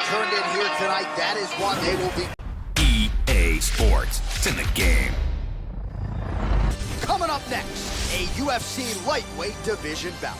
turned in here tonight. That is what they will be. EA Sports. It's in the game. Coming up next, a UFC lightweight division bout.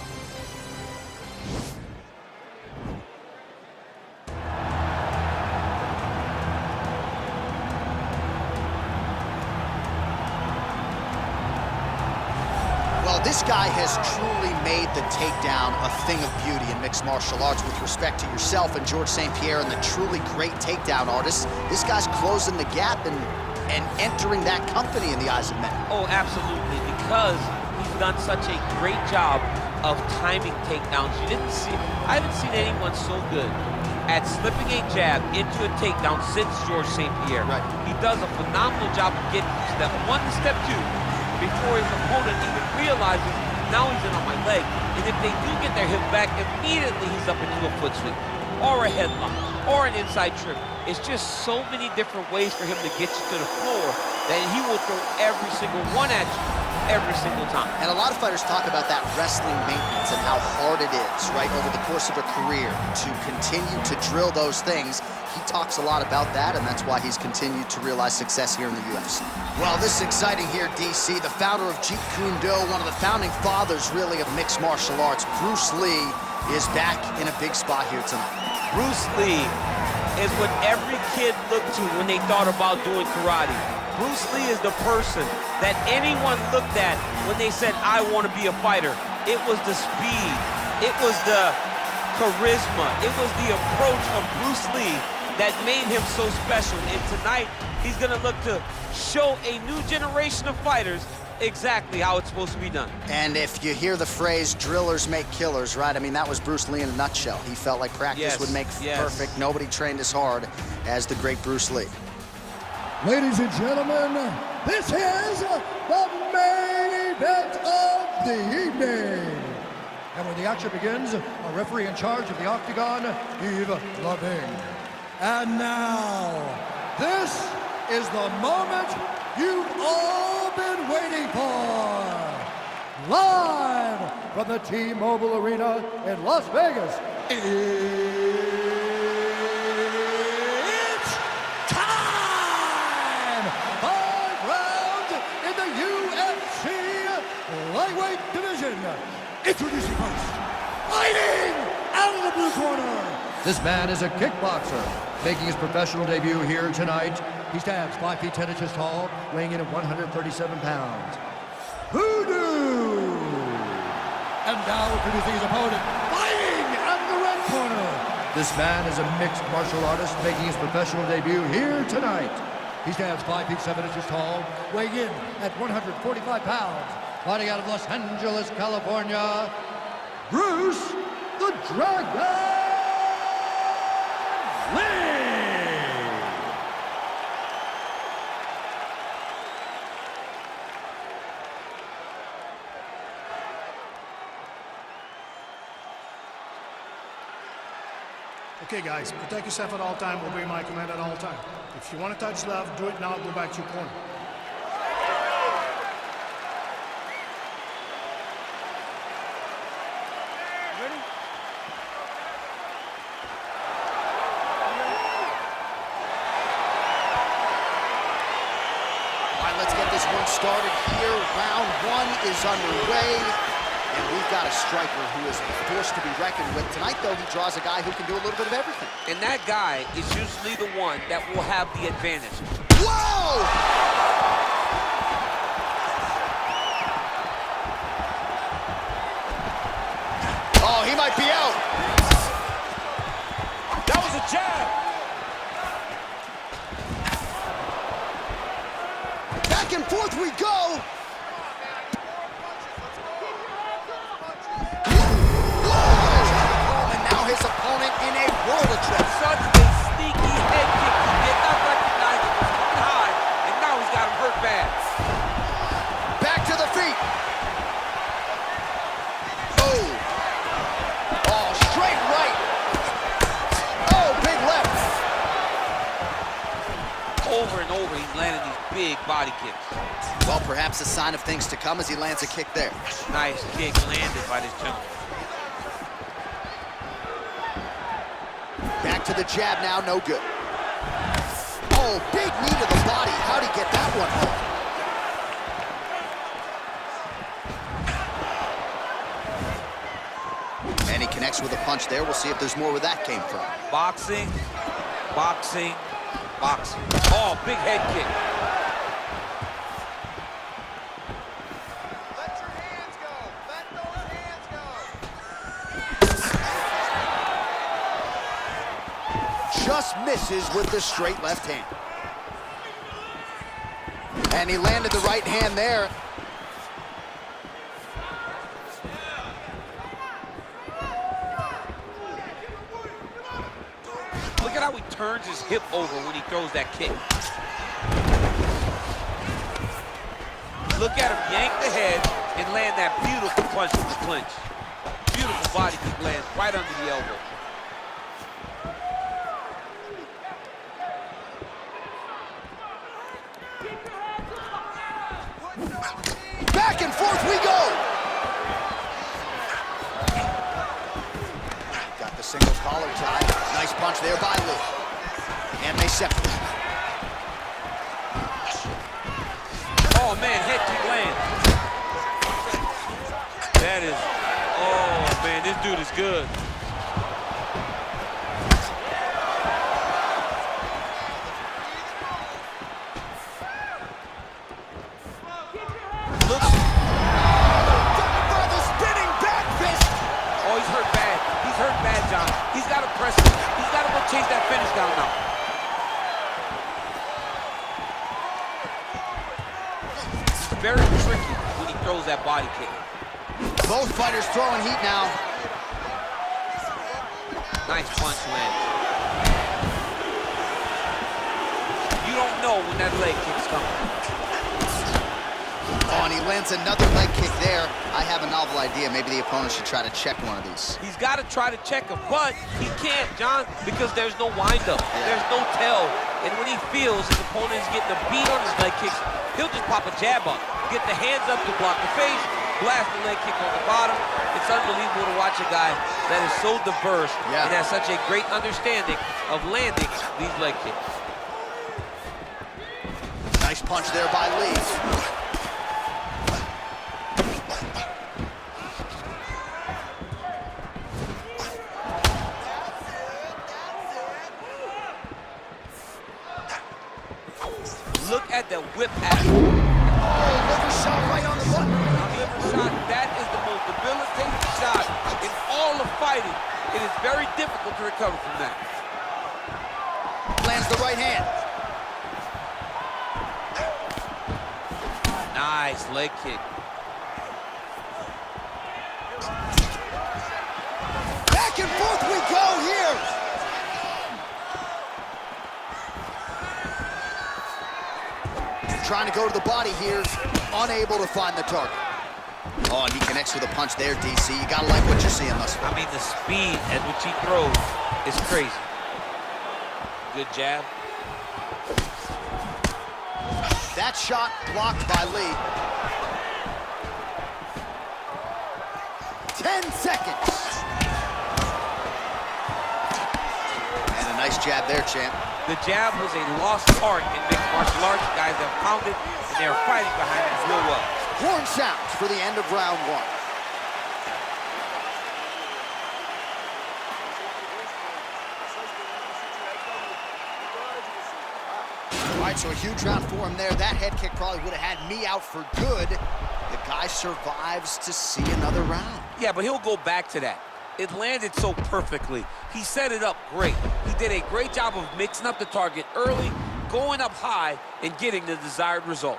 Well, this guy has truly made the takedown a thing of beauty in mixed martial arts with respect to yourself and George St. Pierre and the truly great takedown artists. This guy's closing the gap and entering that company in the eyes of men. Oh, absolutely, because he's done such a great job of timing takedowns. I haven't seen anyone so good at slipping a jab into a takedown since George St. Pierre. Right. He does a phenomenal job of getting from step one to step two before his opponent even realizes now he's in on my leg. And if they do get their hip back, immediately he's up into a foot sweep or a headlock or an inside trip. It's just so many different ways for him to get you to the floor that he will throw every single one at you every single time. And a lot of fighters talk about that wrestling maintenance and how hard it is, right, over the course of a career to continue to drill those things. He talks a lot about that, and that's why he's continued to realize success here in the UFC. Well, this is exciting here, DC. The founder of Jeet Kune Do, one of the founding fathers, really, of mixed martial arts, Bruce Lee, is back in a big spot here tonight. Bruce Lee is what every kid looked to when they thought about doing karate. Bruce Lee is the person that anyone looked at when they said, I want to be a fighter. It was the speed, it was the charisma, it was the approach of Bruce Lee that made him so special. And tonight, he's gonna look to show a new generation of fighters exactly how it's supposed to be done. And if you hear the phrase, drillers make killers, right? I mean, that was Bruce Lee in a nutshell. He felt like practice would make perfect. Nobody trained as hard as the great Bruce Lee. Ladies and gentlemen, this is the main event of the evening. And when the action begins, a referee in charge of the Octagon, Yves Lavigne. And now, this is the moment you've all been waiting for. Live from the T-Mobile Arena in Las Vegas. It's time! 5 rounds in the UFC lightweight division. Introducing first, fighting out of the blue corner. This man is a kickboxer, making his professional debut here tonight. He stands 5 feet 10 inches tall, weighing in at 137 pounds. Hoodoo! And now introducing his opponent, fighting out of the red corner. This man is a mixed martial artist, making his professional debut here tonight. He stands 5 feet 7 inches tall, weighing in at 145 pounds. Fighting out of Los Angeles, California, Bruce the Dragon Lee! Okay, guys, protect yourself at all time, obey my command at all time. If you want to touch left, do it now, go back to your corner. Ready? All right, let's get this one started here. Round 1 is underway. And we've got a striker who is a force to be reckoned with. Tonight, though, he draws a guy who can do a little bit of everything. And that guy is usually the one that will have the advantage. Whoa! Oh, he might be out. That was a jab. Back and forth we go. His opponent in a world of trouble. Such a sneaky head kick. He did not recognize it was coming high, and now he's got him hurt bad. Back to the feet. Oh. Oh, straight right. Oh, big left. Over and over, he's landing these big body kicks. Well, perhaps a sign of things to come as he lands a kick there. Nice kick landed by this gentleman. Back to the jab now, no good. Oh, big knee to the body. How'd he get that one home? And he connects with a punch there. We'll see if there's more where that came from. Boxing, boxing, boxing. Oh, big head kick. Let your hands go. Let those hands go. Just misses with the straight left hand. And he landed the right hand there. Look at how he turns his hip over when he throws that kick. Look at him yank the head and land that beautiful punch from the clinch. Beautiful body kick lands right under the elbow. Back and forth we go. Got the single collar tie. Nice punch there by Lee. And they separate. Oh man, head kick lands. That is, oh man, this dude is good. Look. The spinning back fist. Oh, he's hurt bad. He's hurt bad, John. He's got to press it. He's got to go chase that finish down now. It's very tricky when he throws that body kick. Both fighters throwing heat now. Nice punch lands. You don't know when that leg kick's coming. Oh, and he lands another leg kick there. I have a novel idea. Maybe the opponent should try to check one of these. He's got to try to check him, but he can't, John, because there's no windup. There's no tell. And when he feels his opponent is getting a beat on his leg kicks, he'll just pop a jab up, get the hands up to block the face, blast the leg kick on the bottom. It's unbelievable to watch a guy that is so diverse and has such a great understanding of landing these leg kicks. Nice punch there by Lee. Look at the whip action. Oh, liver shot right on the button. Liver shot, that is the most debilitating shot in all of fighting. It is very difficult to recover from that. Lands the right hand. Nice leg kick. Back and forth we go here. Trying to go to the body here, unable to find the target. Oh, and he connects with a punch there, DC. You gotta like what you're seeing thus far. I mean, the speed at which he throws is crazy. Good jab. That shot blocked by Lee. 10 seconds. And a nice jab there, champ. The jab was a lost art in mixed martial arts. Guys have found it, and they're fighting behind it real well. Horn sounds for the end of round one. All right, so a huge round for him there. That head kick probably would have had me out for good. The guy survives to see another round. Yeah, but he'll go back to that. It landed so perfectly. He set it up great. He did a great job of mixing up the target early, going up high, and getting the desired result.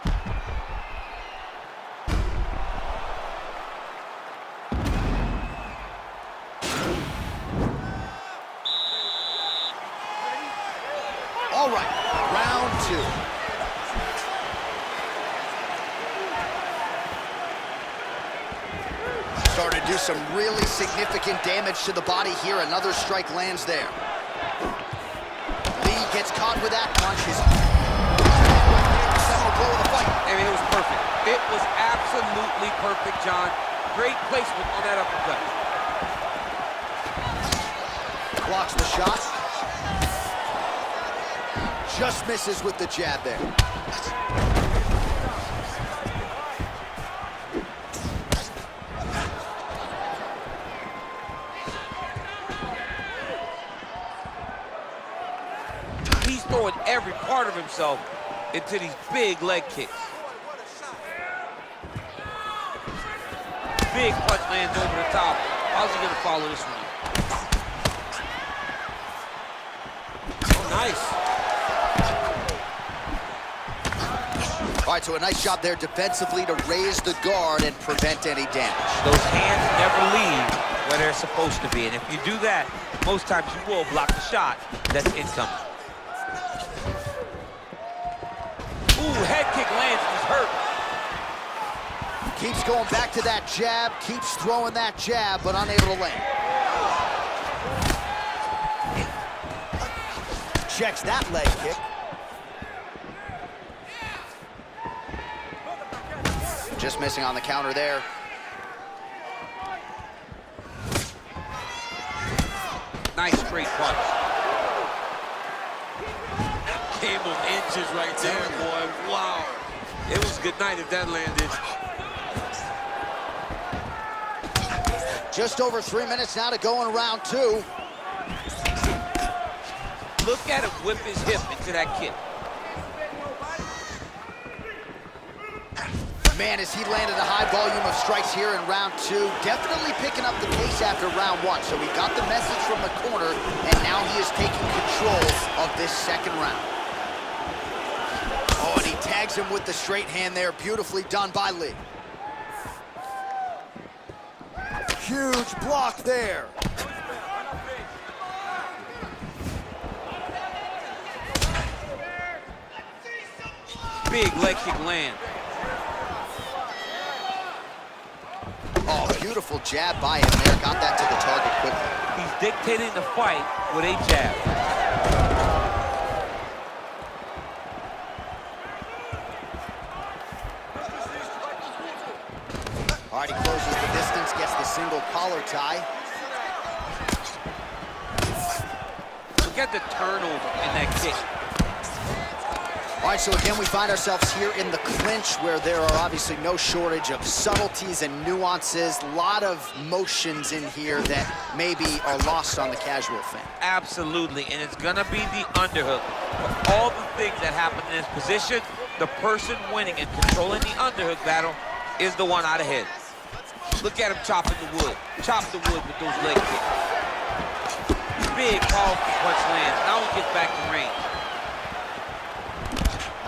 All right, round two. Starting to do some really significant damage to the body here. Another strike lands there. Lee gets caught with that punch. His seminal blow of the fight. I mean, it was perfect. It was absolutely perfect, John. Great placement on that uppercut. Blocks the shot. Just misses with the jab there. He's throwing every part of himself into these big leg kicks. Big punch lands over the top. How's he gonna follow this one? Oh, nice. All right, so a nice job there defensively to raise the guard and prevent any damage. Those hands never leave where they're supposed to be. And if you do that, most times you will block the shot that's incoming. Ooh, head kick lands, he's hurt. Keeps going back to that jab, keeps throwing that jab, but unable to land. Checks that leg kick. Just missing on the counter there. Nice straight punch. Came on inches right there, boy. Wow. It was good night if that landed. Just over 3 minutes now to go in round 2. Look at him whip his hip into that kick. Man, as he landed a high volume of strikes here in round 2, definitely picking up the pace after round 1. So he got the message from the corner, and now he is taking control of this second round. Oh, and he tags him with the straight hand there. Beautifully done by Lee. Huge block there. Big leg kick land. Oh, beautiful jab by him there. Got that to the target quickly. He's dictating the fight with a jab. All right, he closes the distance, gets the single collar tie. Look at the turnover in that kick. All right, so again, we find ourselves here in the clinch where there are obviously no shortage of subtleties and nuances. A lot of motions in here that maybe are lost on the casual fan. Absolutely, and it's gonna be the underhook. For all the things that happen in this position, the person winning and controlling the underhook battle is the one out ahead. Look at him chopping the wood. Chop the wood with those leg kicks. Big, powerful punch lands. Now he gets back to range.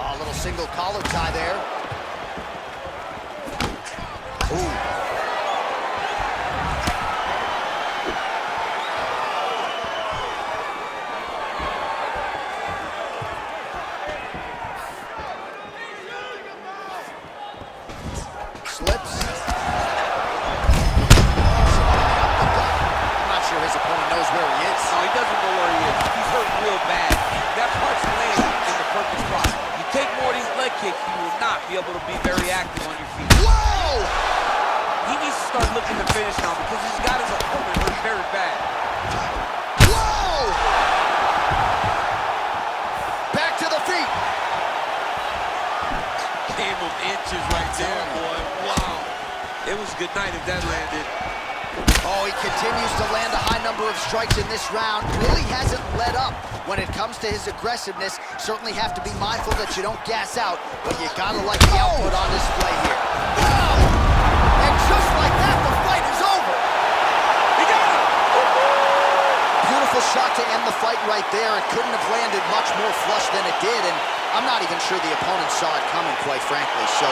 A little single collar tie there. Ooh. Slips. I'm not sure his opponent knows where he is. No, he doesn't know where he is. He's hurt real bad. That punch lands in the perfect spot. You take more of these leg kicks, you will not be able to be very active on your feet. Whoa! He needs to start looking to finish now because he's got his opponent hurt very bad. Whoa! Back to the feet. Came on inches right there, boy. Wow. It was good night if that landed. Oh, he continues to land a high number of strikes in this round. Really hasn't let up when it comes to his aggressiveness. Certainly have to be mindful that you don't gas out, but you gotta like the output on display here. Wow! And just like that, the fight is over. He got him! Beautiful shot to end the fight right there. It couldn't have landed much more flush than it did, and I'm not even sure the opponent saw it coming, quite frankly. So,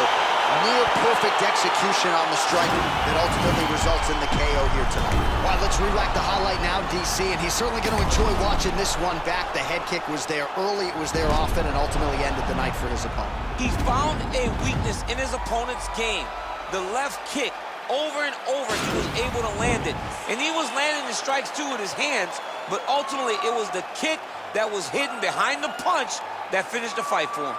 near perfect execution on the strike that ultimately results in the KO here tonight. All right, let's re-rack the highlight now, DC, and he's certainly going to enjoy watching this one back. The head kick was there early, it was there often, and ultimately ended the night for his opponent. He's found a weakness in his opponent's game. The left kick, over and over, he was able to land it. And he was landing the strikes too with his hands, but ultimately it was the kick that was hidden behind the punch that finished the fight for him.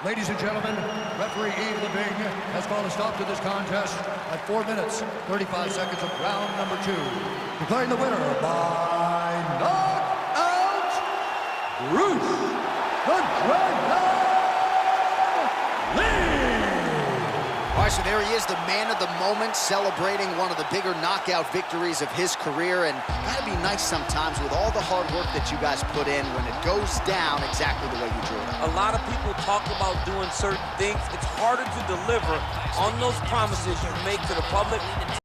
Ladies and gentlemen, referee Eve Leving has called a stop to this contest at 4 minutes, 35 seconds of round number 2. Declaring the winner by knockout! Bruce the Dragon Lee. All right, so there he is, the man of the moment, celebrating one of the bigger knockout victories of his career. And gotta be nice sometimes with all the hard work that you guys put in when it goes down exactly the way you drew it up. A lot of people talk about doing certain things. It's harder to deliver on those promises you make to the public.